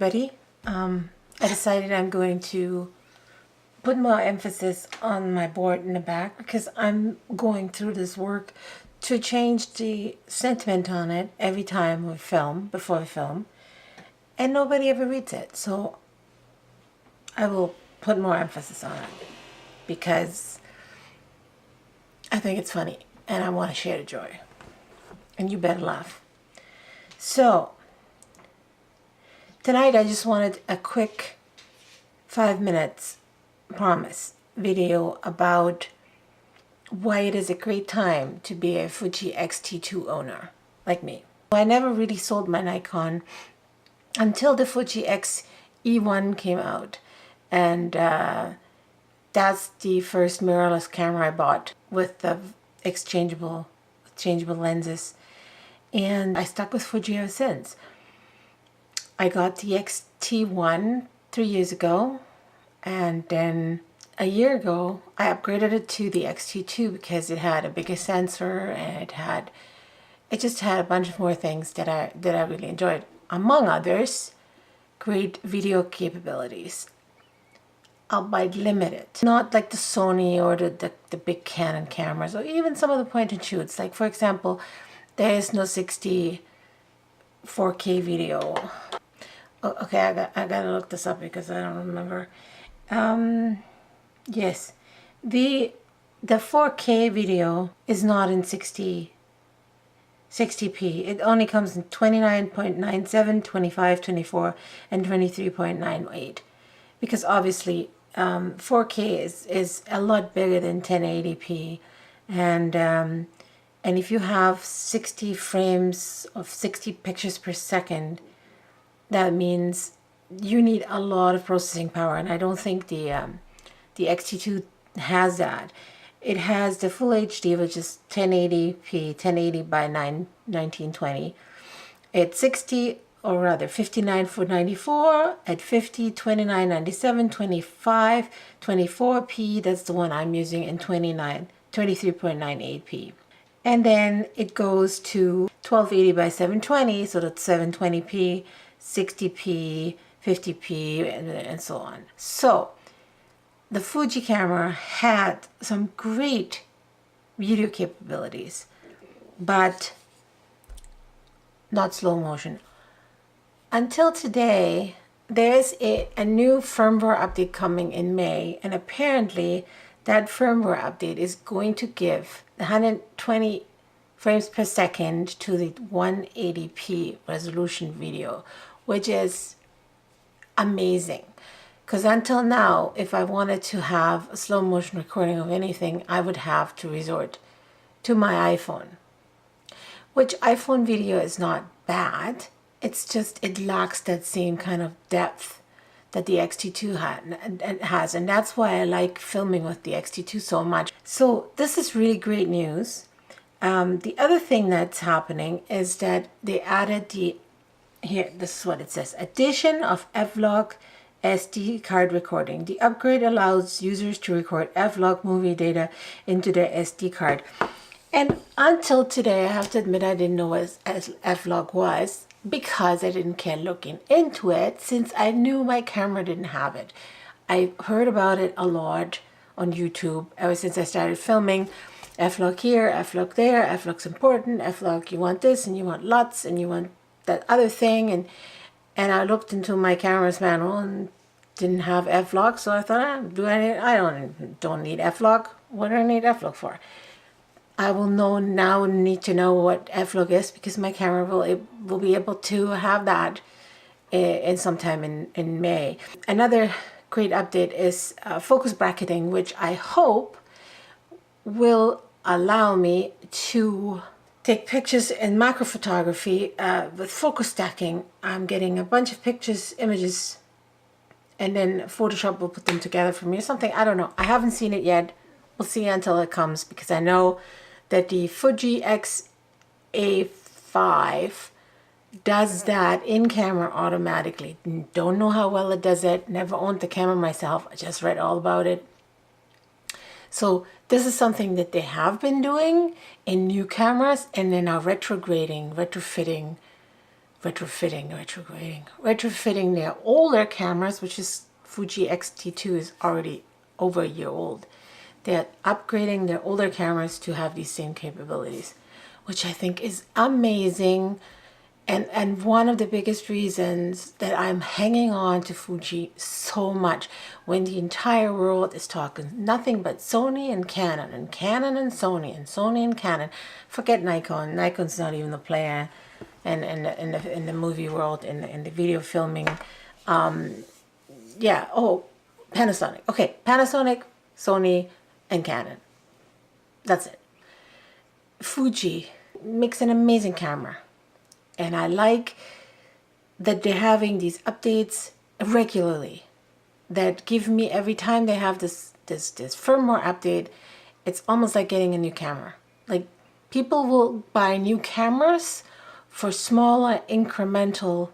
everybody. I decided I'm going to put more emphasis on my board in the back because I'm going through this work to change the sentiment on it every time we film, before we film, and nobody ever reads it. So I will put more emphasis on it because I think it's funny and I want to share the joy. And you better laugh. So tonight I just wanted a quick 5 minutes promise video about why it is a great time to be a Fuji X-T2 owner like me. I never really sold my Nikon until the Fuji X-E1 came out, and that's the first mirrorless camera I bought with the exchangeable lenses, and I stuck with Fuji ever since. I got the X-T1 3 years ago, and then a year ago I upgraded it to the X-T2 because it had a bigger sensor and it just had a bunch of more things that I really enjoyed. Among others, great video capabilities, albeit limited. Not like the Sony or the big Canon cameras, or even some of the point and shoots. Like, for example, there is no 60 4K video. Oh, okay, I gotta look this up because I don't remember. Yes, the 4K video is not in 60p. It only comes in 29.97, 25, 24, and 23.98, because obviously 4K is a lot bigger than 1080p, and if you have 60 frames of 60 pictures per second, that means you need a lot of processing power, and I don't think the X-T2 has that. It has the full HD, which is 1080p, 1080 by 1920. It's 60, or rather 59.94 at 50, 29.97, 25, 24p. That's the one I'm using, in 23.98p. And then it goes to 1280 by 720, so that's 720p, 60p, 50p, and so on. So the Fuji camera had some great video capabilities, but not slow motion. Until today, there's a new firmware update coming in May, and apparently that firmware update is going to give 120 frames per second to the 180p resolution video, which is amazing. Because until now, if I wanted to have a slow motion recording of anything, I would have to resort to my iPhone, which iPhone video is not bad. It's just it lacks that same kind of depth that the X-T2 has, and that's why I like filming with the X-T2 so much. So this is really great news. The other thing that's happening is that they added here, this is what it says: addition of F-Log SD card recording. The upgrade allows users to record F-Log movie data into their SD card. And until today, I have to admit, I didn't know what F-Log was, because I didn't care looking into it, since I knew my camera didn't have it. I heard about it a lot on YouTube ever since I started filming. F-Log here, F-Log there, F-Log's important, F-Log, you want this and you want LUTs and you want that other thing, and I looked into my camera's manual and didn't have F-Log, so I thought, I don't need F-Log. What do I need F-Log for? I will need to know what F-Log is, because my camera will be able to have that in sometime in May. Another great update is focus bracketing, which I hope will allow me to take pictures in macro photography with focus stacking. I'm getting a bunch of pictures, images, and then Photoshop will put them together for me or something. I don't know. I haven't seen it yet. We'll see until it comes, because I know that the Fuji X-A5 does that in camera automatically. Don't know how well it does it. Never owned the camera myself. I just read all about it. So this is something that they have been doing in new cameras, and they're now retrofitting retrofitting their older cameras, which is Fuji X-T2 is already over a year old. They're upgrading their older cameras to have these same capabilities, which I think is amazing. And one of the biggest reasons that I'm hanging on to Fuji so much when the entire world is talking nothing but Sony and Canon and Canon and Sony and Sony and Canon. Forget Nikon. Nikon's not even the player in the movie world, in the video filming. Yeah, oh, Panasonic. Okay, Panasonic, Sony, and Canon. That's it. Fuji makes an amazing camera. And I like that they're having these updates regularly that give me, every time they have this firmware update, it's almost like getting a new camera. Like, people will buy new cameras for smaller incremental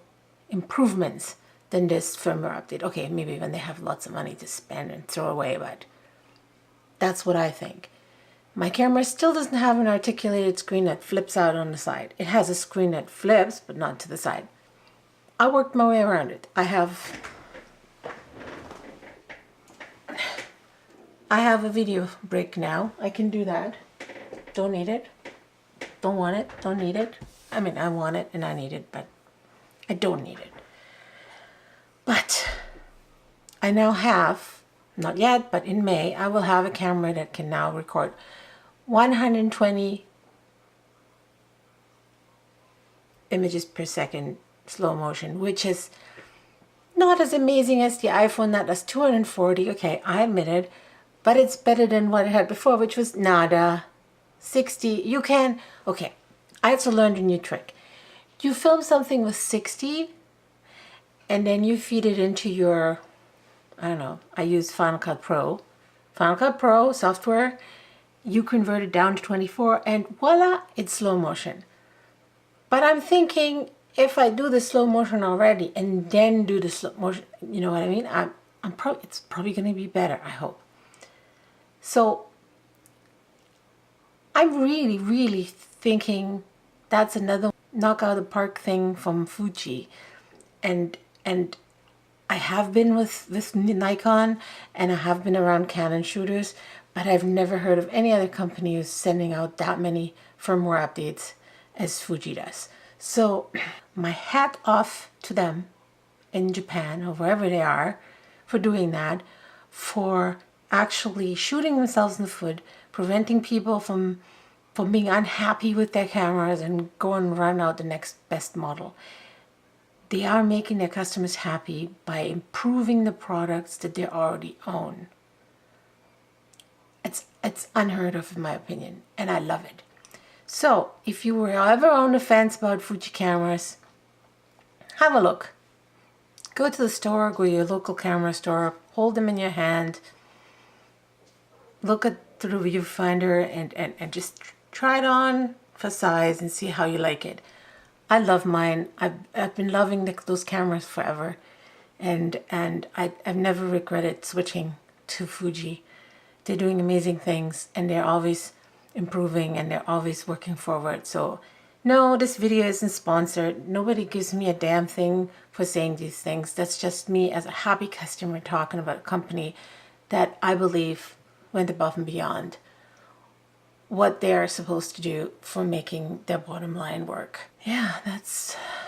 improvements than this firmware update. Okay, maybe when they have lots of money to spend and throw away, but that's what I think. My camera still doesn't have an articulated screen that flips out on the side. It has a screen that flips, but not to the side. I worked my way around it. I have a video break now. I can do that. Don't need it. Don't want it. Don't need it. I mean, I want it and I need it, but I don't need it. But I now have, not yet, but in May, I will have a camera that can now record 120 images per second slow motion, which is not as amazing as the iPhone that does 240. Okay, I admit it, but it's better than what I had before, which was nada. 60. You can, okay, I also learned a new trick. You film something with 60 and then you feed it into your, I don't know, I use Final Cut Pro. Final Cut Pro software, you convert it down to 24 and voila, it's slow motion. But I'm thinking, if I do the slow motion already and then do the slow motion, you know what I mean? It's probably going to be better, I hope. So I'm really, really thinking that's another knock out of the park thing from Fuji. And I have been with Nikon and I have been around Canon shooters, but I've never heard of any other company who's sending out that many firmware updates as Fuji does. So my hat off to them in Japan or wherever they are for doing that, for actually shooting themselves in the foot, preventing people from being unhappy with their cameras and go and run out the next best model. They are making their customers happy by improving the products that they already own. It's unheard of in my opinion, and I love it. So if you were ever on the fence about Fuji cameras, have a look. Go to the store, go to your local camera store, hold them in your hand, look at the viewfinder and just try it on for size and see how you like it. I love mine. I've been loving those cameras forever, and I've never regretted switching to Fuji. They're doing amazing things and they're always improving and they're always working forward. So no, this video isn't sponsored. Nobody gives me a damn thing for saying these things. That's just me as a happy customer talking about a company that I believe went above and beyond what they're supposed to do for making their bottom line work. Yeah,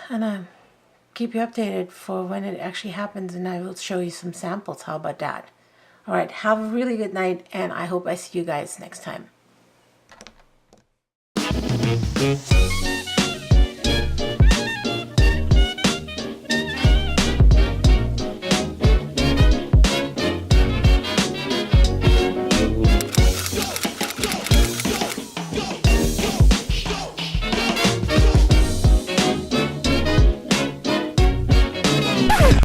and I'll keep you updated for when it actually happens, and I will show you some samples. How about that? All right, have a really good night, and I hope I see you guys next time.